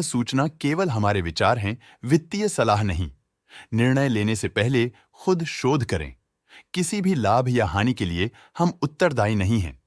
सूचना केवल हमारे विचार हैं, वित्तीय सलाह नहीं। निर्णय लेने से पहले खुद शोध करें। किसी भी लाभ या हानि के लिए हम उत्तरदायी नहीं हैं।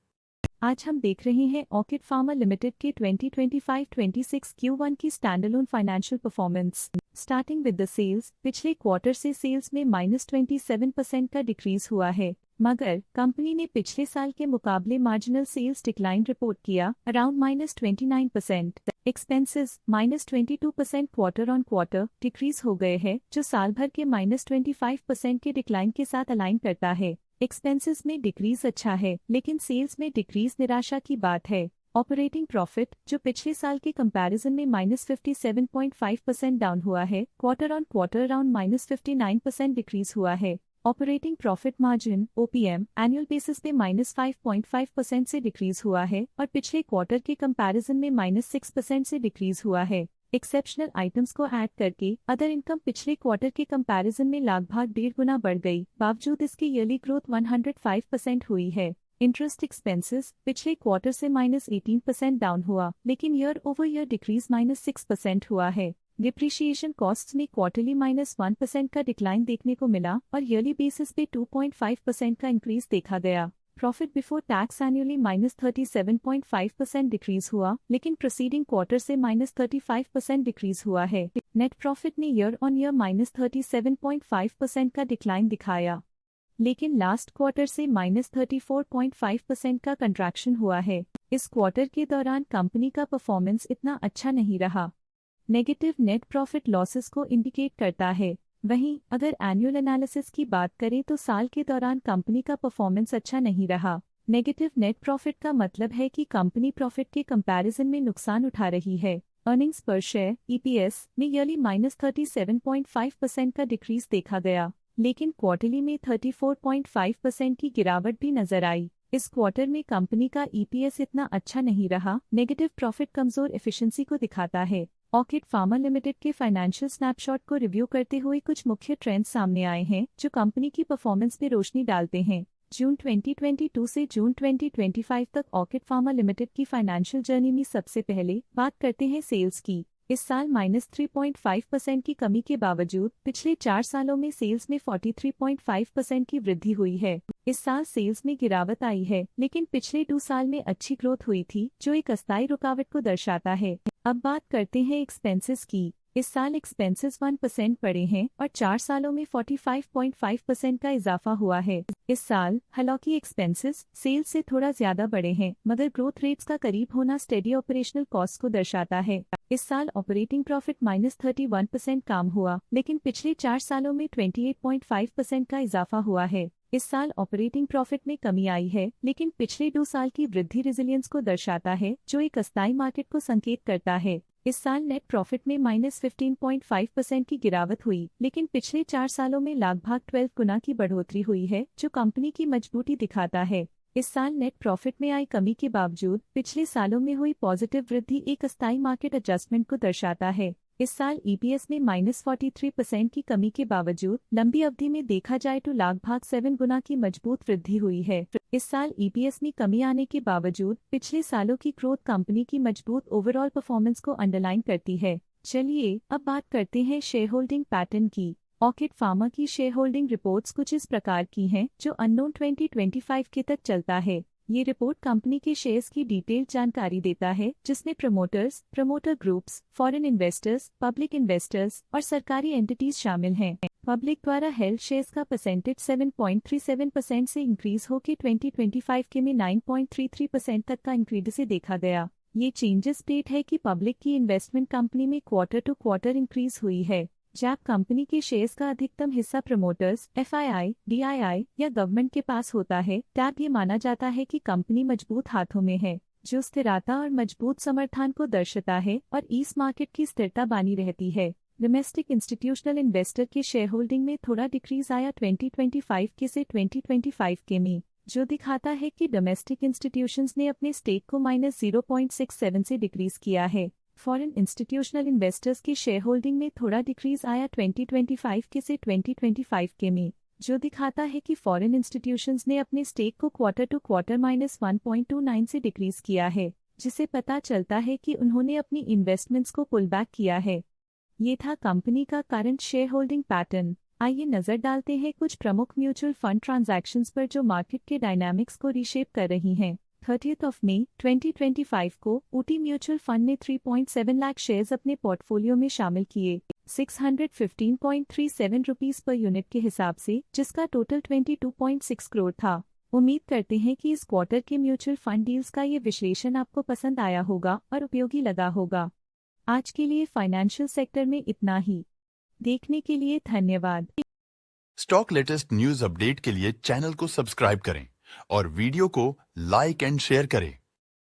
आज हम देख रहे हैं ऑर्किड फार्मा लिमिटेड के 2025-26 Q1 की standalone financial performance. Starting with the sales, पिछले क्वार्टर से सेल्स में -27% का डिक्रीज हुआ है, मगर कंपनी ने पिछले साल के मुकाबले मार्जिनल सेल्स डिक्लाइन रिपोर्ट किया, around -29%। Expenses -22% quarter on quarter decrease हो गए हैं, जो साल भर के -25% के डिक्लाइन के साथ अलाइन करता है। एक्सपेंसेस में डिक्रीज अच्छा है, लेकिन सेल्स में डिक्रीज निराशा की बात है। ऑपरेटिंग प्रॉफिट, जो पिछले साल के कंपैरिजन में -57.5% डाउन हुआ है, quarter on quarter around -59% decrease हुआ है। Operating profit margin (OPM) annual basis पे -5.5% से डिक्रीज हुआ है और पिछले क्वार्टर के कंपैरिजन में -6% से डिक्रीज हुआ है। एक्सेप्शनल आइटम्स को ऐड करके अदर इनकम पिछले क्वार्टर के कंपैरिजन में लगभग 1.5 गुना बढ़ गई, बावजूद इसके ईयरली ग्रोथ 105% हुई है। इंटरेस्ट एक्सपेंसेस पिछले क्वार्टर से -18% डाउन हुआ, लेकिन ईयर ओवर ईयर डिक्रीज -6% हुआ है। डिप्रिशिएशन कॉस्ट्स में क्वार्टरली -1% का डिक्लाइन देखने को मिला और ईयरली बेसिस पे 2.5% का इंक्रीज देखा गया। Profit before tax annually -37.5% decrease हुआ, लेकिन प्रोसीडिंग क्वार्टर से -35% डिक्रीज हुआ है। नेट प्रॉफिट ने ईयर ऑन ईयर -37.5% का डिक्लाइन दिखाया, लेकिन लास्ट क्वार्टर से -34.5% का कंट्रैक्शन हुआ है। इस क्वार्टर के दौरान कंपनी का परफॉर्मेंस इतना अच्छा नहीं रहा। नेगेटिव नेट प्रॉफिट लॉसेस को इंडिकेट करता है। वहीं अगर एनुअल एनालिसिस की बात करें तो साल के दौरान कंपनी का परफॉर्मेंस अच्छा नहीं रहा। नेगेटिव नेट प्रॉफिट का मतलब है कि कंपनी प्रॉफिट के कंपैरिजन में नुकसान उठा रही है। अर्निंग्स पर शेयर (EPS) में ईयरली -37.5% का डिक्रीज देखा गया, लेकिन क्वार्टरली में 34.5% की गिरावट भी नजर आई। इस क्वार्टर में कंपनी का EPS इतना अच्छा नहीं रहा। नेगेटिव प्रॉफिट कमजोर एफिशिएंसी को दिखाता है। ऑर्किड फार्मा लिमिटेड के फाइनेंशियल स्नैपशॉट को रिव्यू करते हुए कुछ मुख्य ट्रेंड्स सामने आए हैं, जो कंपनी की परफॉर्मेंस में रोशनी डालते हैं। जून 2022 से जून 2025 तक ऑर्किड फार्मा लिमिटेड की फाइनेंशियल जर्नी में सबसे पहले बात करते हैं सेल्स की। इस साल -3.5% की कमी के बावजूद पिछले 4 सालों में सेल्स में 43.5% की वृद्धि हुई है। इस साल सेल्स में गिरावट आई है, लेकिन पिछले 2 साल में अच्छी ग्रोथ हुई थी, जो एक अस्थायी रुकावट को दर्शाता है। अब बात करते हैं एक्सपेंसेस की। इस साल एक्सपेंसेस 1% बढ़े हैं और 4 सालों में 45.5% का इजाफा हुआ है। इस साल हालांकि एक्सपेंसेस सेल्स से थोड़ा ज्यादा बढ़े हैं, मगर ग्रोथ रेट्स का करीब होना स्टेडी ऑपरेशनल कॉस्ट को दर्शाता है। इस साल ऑपरेटिंग प्रॉफिट -31% कम हुआ, लेकिन पिछले 4 सालों में 28.5% का इजाफा हुआ है। इस साल ऑपरेटिंग प्रॉफिट में कमी आई है, लेकिन पिछले 2 साल की वृद्धि रेजिलियंस को दर्शाता है, जो एक अस्थायी मार्केट को संकेत करता है। इस साल नेट प्रॉफिट में -15.5% की गिरावट हुई, लेकिन पिछले 4 सालों में लगभग 12 गुना की बढ़ोतरी हुई है, जो कंपनी की मजबूती दिखाता है। इस साल नेट प्रॉफिट में आई कमी के बावजूद पिछले सालों में हुई पॉजिटिव वृद्धि एक अस्थायी मार्केट एडजस्टमेंट को दर्शाता है। इस साल EPS में -43% की कमी के बावजूद लंबी अवधि में देखा जाए तो लगभग 7 गुना की मजबूत वृद्धि हुई है। इस साल EPS में कमी आने के बावजूद पिछले सालों की ग्रोथ कंपनी की मजबूत ओवरऑल परफॉर्मेंस को अंडरलाइन करती है। चलिए अब बात करते हैं शेयर होल्डिंग पैटर्न की। ऑर्किड फार्मा की शेयर होल्डिंग रिपोर्ट्स कुछ इस प्रकार की हैं, जो अननोन 2025 के तक चलता है। ये रिपोर्ट कंपनी के शेयर्स की डिटेल्ड जानकारी देता है, जिसमें promoters, promoter groups, foreign investors, public investors और सरकारी एंटिटीज शामिल हैं। पब्लिक द्वारा हेल्ड शेयर्स का परसेंटेज 7.37% से इंक्रीज होकर 2025 के में 9.33% तक का इंक्रीज से देखा गया। ये चेंजेस स्टेट है कि पब्लिक की इन्वेस्टमेंट कंपनी में क्वार्टर टू क्वार्टर इंक्रीज हुई है। जब कंपनी के शेयर्स का अधिकतम हिस्सा प्रमोटर्स, FII, DII या गवर्नमेंट के पास होता है, तब ये माना जाता है कि कंपनी मजबूत हाथों में है, जो स्थिरता और मजबूत समर्थन को दर्शाता है और इस मार्केट की स्थिरता बनी रहती है। डोमेस्टिक इंस्टीट्यूशनल इन्वेस्टर के शेयर होल्डिंग में थोड़ा डिक्रीज आया 2025 के से 2025 के में, जो दिखाता है कि डोमेस्टिक इंस्टीट्यूशंस ने अपने स्टेक को -0.67 से डिक्रीज किया है। फॉरेन इंस्टीट्यूशनल इन्वेस्टर्स की शेयर होल्डिंग में थोड़ा डिक्रीज आया 2025 के से 2025 के में, जो दिखाता है कि फॉरेन इंस्टीट्यूशंस ने अपने स्टेक को क्वार्टर टू क्वार्टर -1.29 से डिक्रीज किया है। जिसे पता चलता है कि उन्होंने अपनी इन्वेस्टमेंट्स को पुल बैक किया है। ये था कंपनी का करंट शेयर होल्डिंग पैटर्न। आइए नजर डालते हैं कुछ प्रमुख म्यूचुअल फंड ट्रांजैक्शंस पर जो मार्केट के डायनामिक्स को रीशेप कर रही हैं। 30 मई 2025 को ऊटी म्यूचुअल फंड ने 3.7 लाख शेयर्स अपने पोर्टफोलियो में शामिल किए, 615.37 रुपीस पर यूनिट के हिसाब से, जिसका टोटल 22.6 करोड़ था। उम्मीद करते हैं कि इस क्वार्टर के म्यूचुअल फंड डील्स का ये विश्लेषण आपको पसंद आया होगा और उपयोगी लगा होगा। आज के लिए फाइनेंशियल सेक्टर में इतना ही। देखने के लिए धन्यवाद। स्टॉक लेटेस्ट न्यूज अपडेट के लिए चैनल को सब्सक्राइब करें और वीडियो को लाइक एंड शेयर करें।